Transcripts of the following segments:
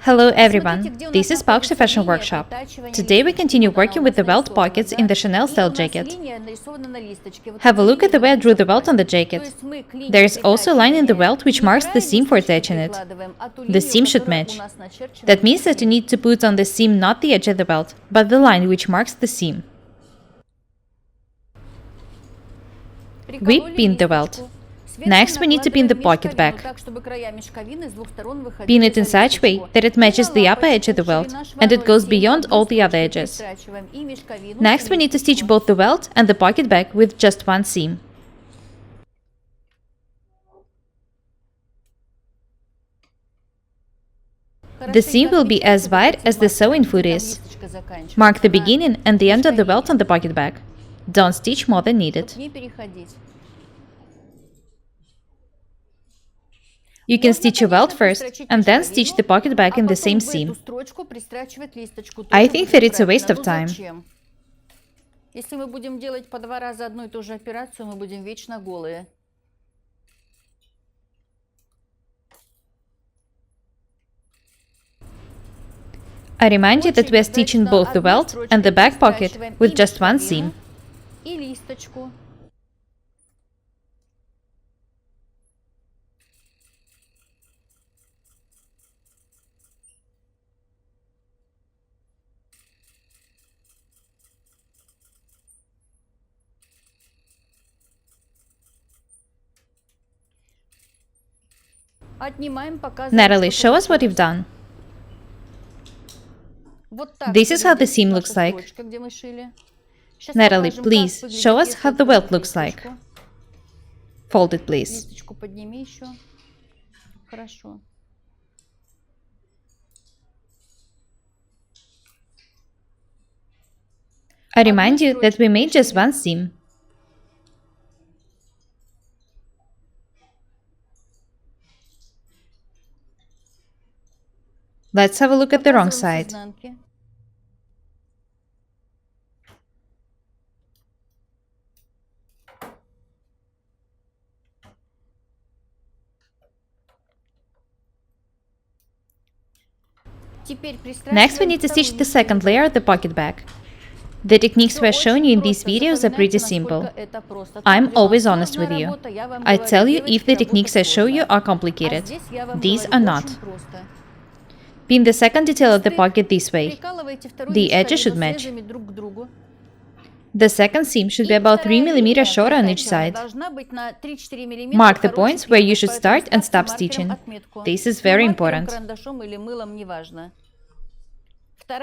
Hello everyone, this is Pauk's Fashion Workshop. Today we continue working with the welt pockets in the Chanel style jacket. Have a look at the way I drew the welt on the jacket. There is also a line in the welt which marks the seam for attaching it. The seam should match. That means that you need to put on the seam not the edge of the welt, but the line which marks the seam. We pinned the welt. Next, we need to pin the pocket back. Pin it in such way that it matches the upper edge of the welt and it goes beyond all the other edges. Next, we need to stitch both the welt and the pocket back with just one seam. The seam will be as wide as the sewing foot is. Mark the beginning and the end of the welt on the pocket back. Don't stitch more than needed. You can stitch a welt first and then stitch the pocket back in the same seam. I think that it's a waste of time. I remind you that we are stitching both the welt and the back pocket with just one seam. Natalie, show us what you've done. This is how the seam looks like. Natalie, please, show us how the welt looks like. Fold it, please. I remind you that we made just one seam. Let's have a look at the wrong side. Next, we need to stitch the second layer of the pocket back. The techniques we're showing you in these videos are pretty simple. I'm always honest with you. I tell you if the techniques I show you are complicated. These are not. Pin the second detail of the pocket this way. The edges should match. The second seam should be about 3 mm shorter on each side. Mark the points where you should start and stop stitching. This is very important.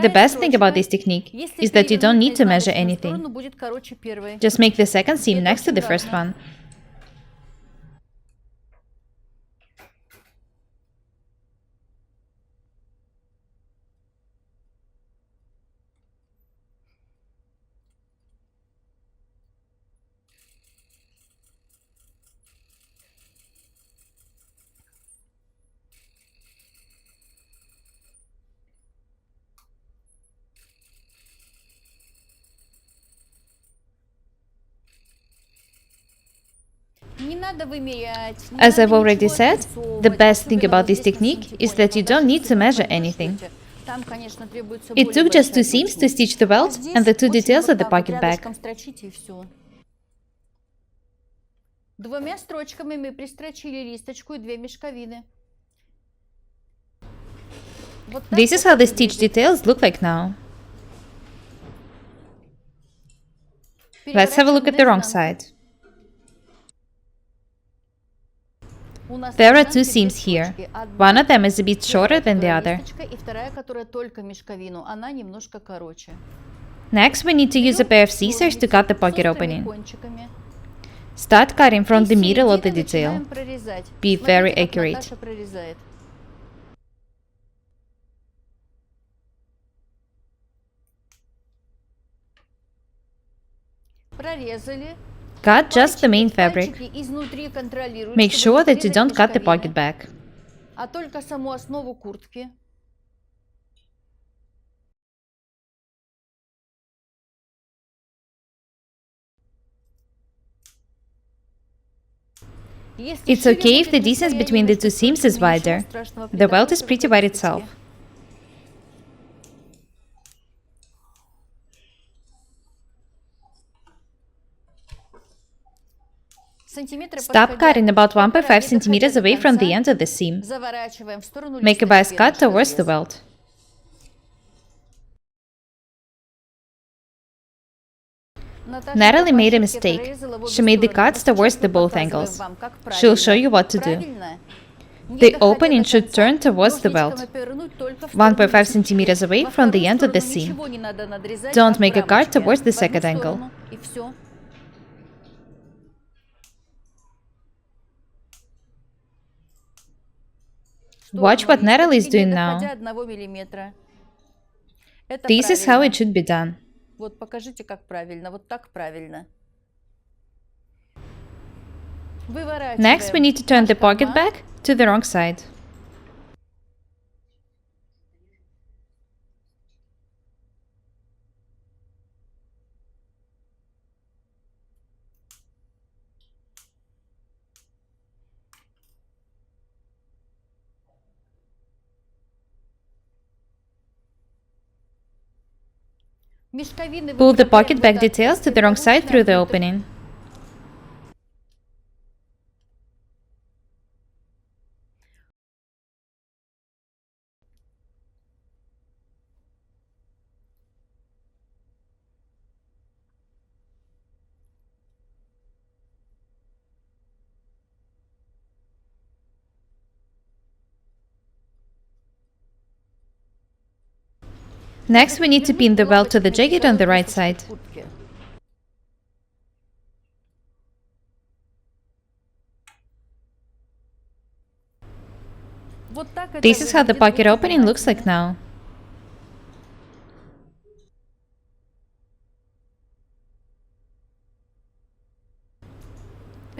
The best thing about this technique is that you don't need to measure anything. Just make the second seam next to the first one. As I've already said, the best thing about this technique is that you don't need to measure anything. It took just 2 seams to stitch the welt and the 2 details of the pocket back. This is how the stitch details look like now. Let's have a look at the wrong side. There are 2 seams here. One of them is a bit shorter than the other. Next, we need to use a pair of scissors to cut the pocket opening. Start cutting from the middle of the detail. Be very accurate. Cut just the main fabric. Make sure that you don't cut the pocket back. It's okay if the distance between the two seams is wider. The welt is pretty wide itself. Stop cutting about 1.5 centimeters away from the end of the seam. Make a bias cut towards the welt. Natalie made a mistake. She made the cuts towards the both angles. She'll show you what to do. The opening should turn towards the welt, 1.5 centimeters away from the end of the seam. Don't make a cut towards the second angle. Watch what Natalie is doing now. This is how it should be done. Next, we need to turn the pocket back to the wrong side. Pull the pocket back details to the wrong side through the opening. Next, we need to pin the welt to the jacket on the right side. This is how the pocket opening looks like now.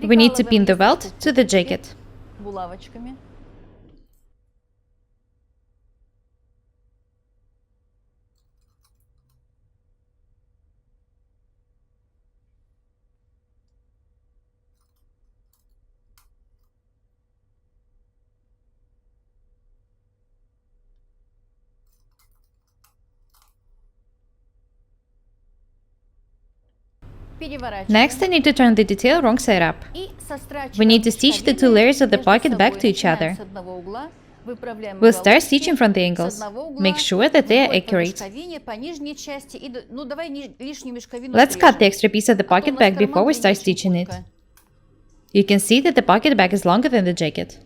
We need to pin the welt to the jacket. Next, I need to turn the detail wrong side up. We need to stitch the two layers of the pocket back to each other. We'll start stitching from the angles. Make sure that they are accurate. Let's cut the extra piece of the pocket back before we start stitching it. You can see that the pocket back is longer than the jacket.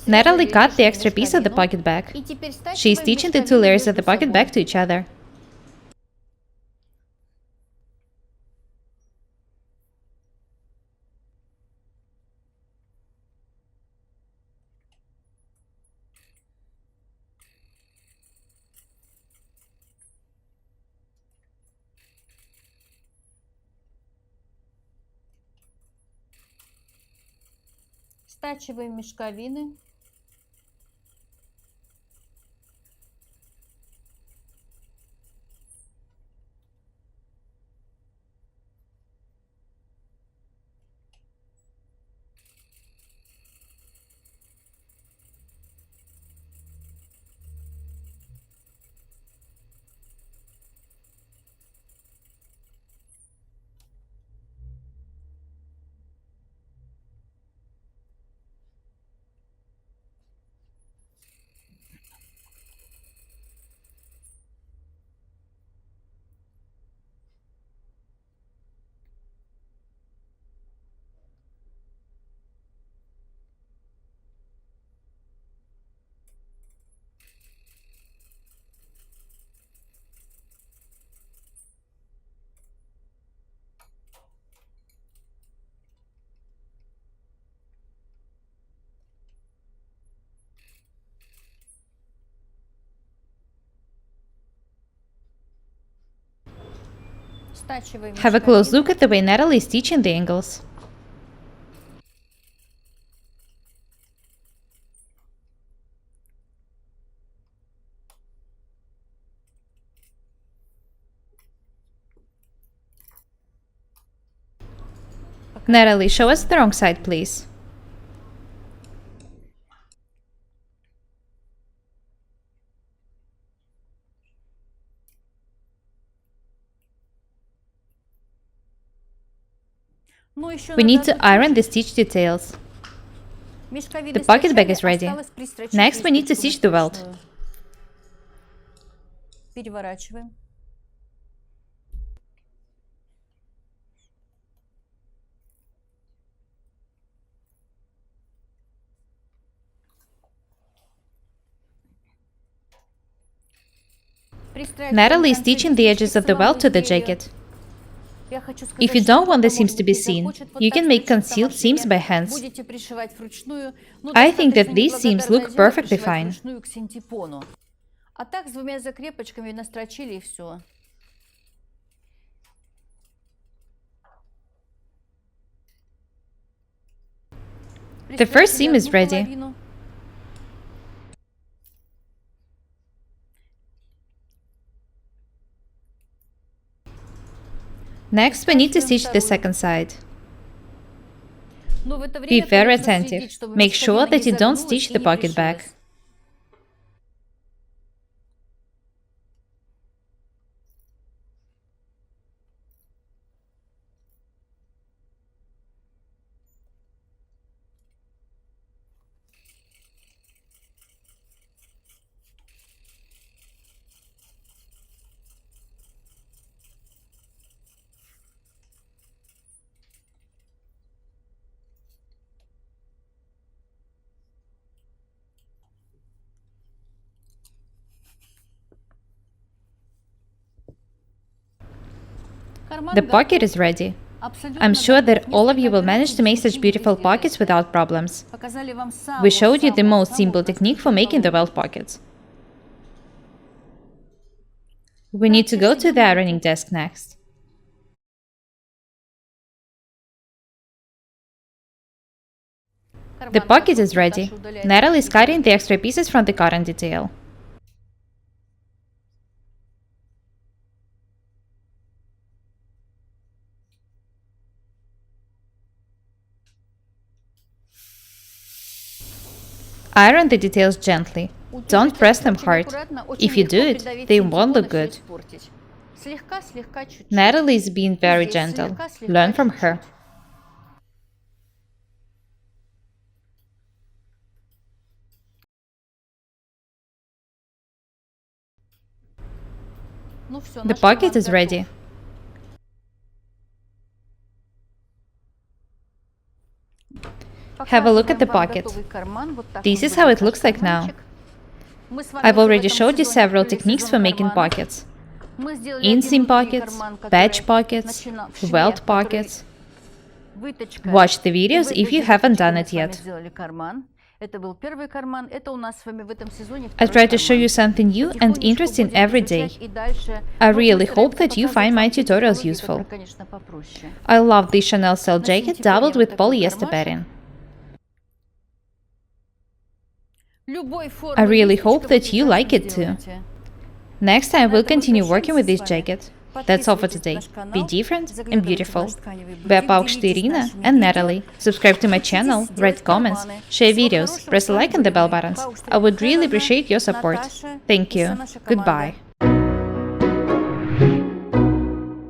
Natalie cut the extra piece of the pocket back. She's stitching the two layers of the pocket back to each other. Стачиваем мешковины. Have a close look at the way Natalie is stitching the angles. Natalie, show us the wrong side, please. We need to iron the stitch details. The pocket bag is ready. Next, we need to stitch the welt. Переворачиваем. Natalie is stitching the edges of the welt to the jacket. If you don't want the seams to be seen, you can make concealed seams by hands. I think that these seams look perfectly fine. А так с двумя закрепочками настрочили и все. The first seam is ready. Next, we need to stitch the second side. Be very attentive. Make sure that you don't stitch the pocket bag. The pocket is ready. I'm sure that all of you will manage to make such beautiful pockets without problems. We showed you the most simple technique for making the welt pockets. We need to go to the ironing desk next. The pocket is ready. Natalie is cutting the extra pieces from the cotton detail. Iron the details gently. Don't press them hard. If you do it, they won't look good. Natalie is being very gentle. Learn from her. The pocket is ready. Have a look at the pocket. This is how it looks like now. I've already showed you several techniques for making pockets. Inseam pockets, patch pockets, welt pockets. Watch the videos if you haven't done it yet. I try to show you something new and interesting every day. I really hope that you find my tutorials useful. I love this Chanel style jacket doubled with polyester padding. I really hope that you like it too. Next time we'll continue working with this jacket. That's all for today. Be different and beautiful. Вы опаукште Ирина and Natalie. Subscribe to my channel, write comments, share videos, press the like and the bell buttons. I would really appreciate your support. Thank you. Goodbye.